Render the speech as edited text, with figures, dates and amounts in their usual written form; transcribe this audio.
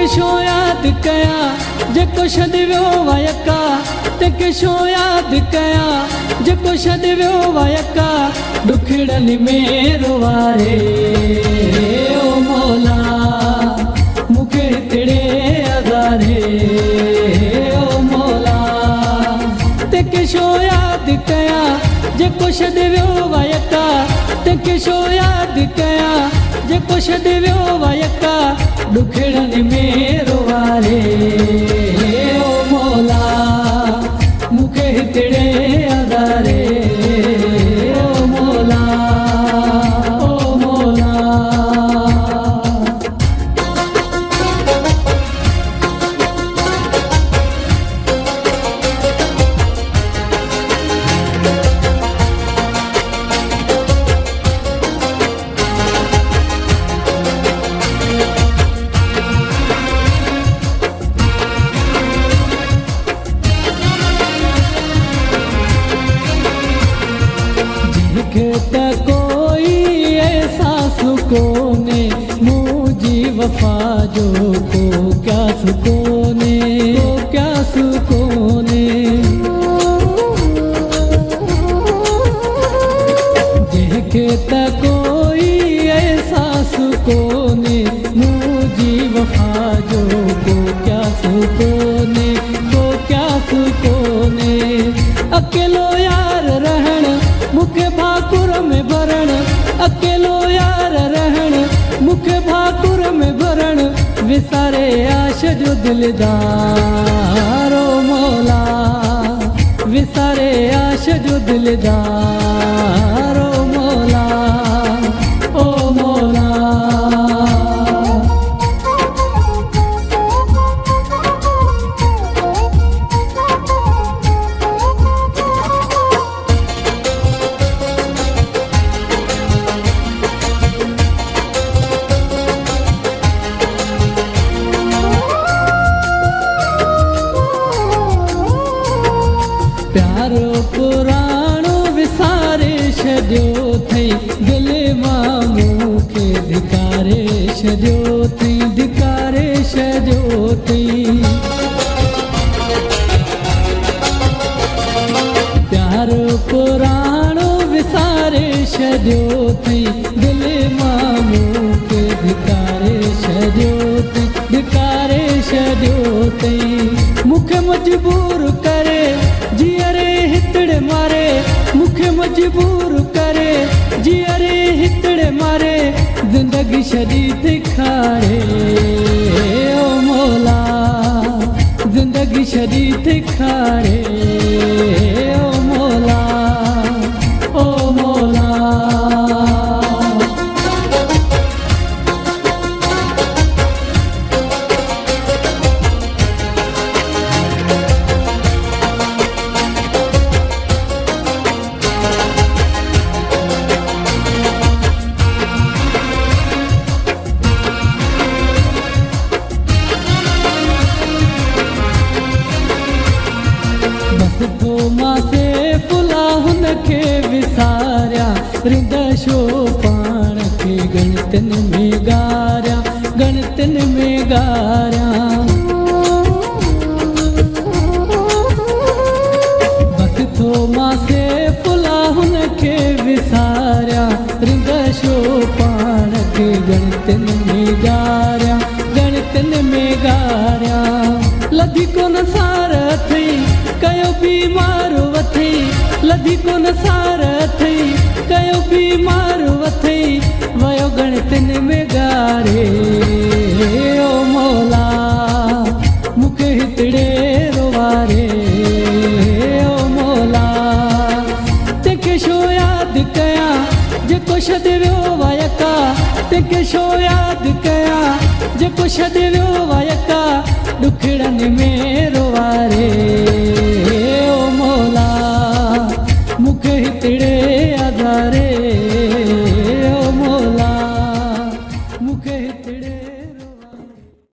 तेके show याद कया जेको छॾ वियो वायका तेके शो याद कया जेको छॾ वियो वायका ॾुखड़नि में रोवारे ओ मौला मूंखे हितड़े अज़ारे ओ मौला तेके शो याद कया जेको छॾ वियो वायका तेके शो याद कया जेको छॾ वियो वायका ॾुखड़नि में रोवारे ओ मौला मूंखे हितड़े अज़ारे ओ मौला ओ मौला। त कोई एहसास कोने मुझी वफा जो को क्या सुकोने जेके त कोई एहसास कोने मुझी वफा जो को क्या सुकोने अकेलो यार रहण मुखे भाकुर में भरण अकेलो यार रहण मुखे भाकुर में भरण विसारे आश जो दिलदार ओ मौला विसारे आश जो दिलदार ओ मौला ओ मौला। प्यारो पुराणो विसारे छॾियो थई दिल मां मूंखे धिकारे छॾियो थई प्यारो पुराणो विसारे छॾियो थई दिल मां मूंखे धिकारे छॾियो थई मूंखे मजबूर करे जियरे हितड़े मारे मूंखे मजबूर करे जियरे हितड़े मारे जिंदगी छॾी थी खारे ओ मौला जिंदगी छॾी थी खारे ओ मौला ओ मौला। तो मासे फुला हुन खे विसारिया रिंद शो पाण खे गणतन में गारिया बस तो मासे फुला हुन खे विसारिया रिंद शो पाण खे गणतन में गारिया लधी कोन सार थी कयो बीमार वथई लधी कोन सार थई कयो बीमार वथई वयो गणतन में गारे ओ मौला मूंखे हितड़े रोवारे ओ मौला तेके शो याद कया जेको छॾ वियो वायका तेके शो याद कया जेको छॾ वियो वायका ॾुखड़नि में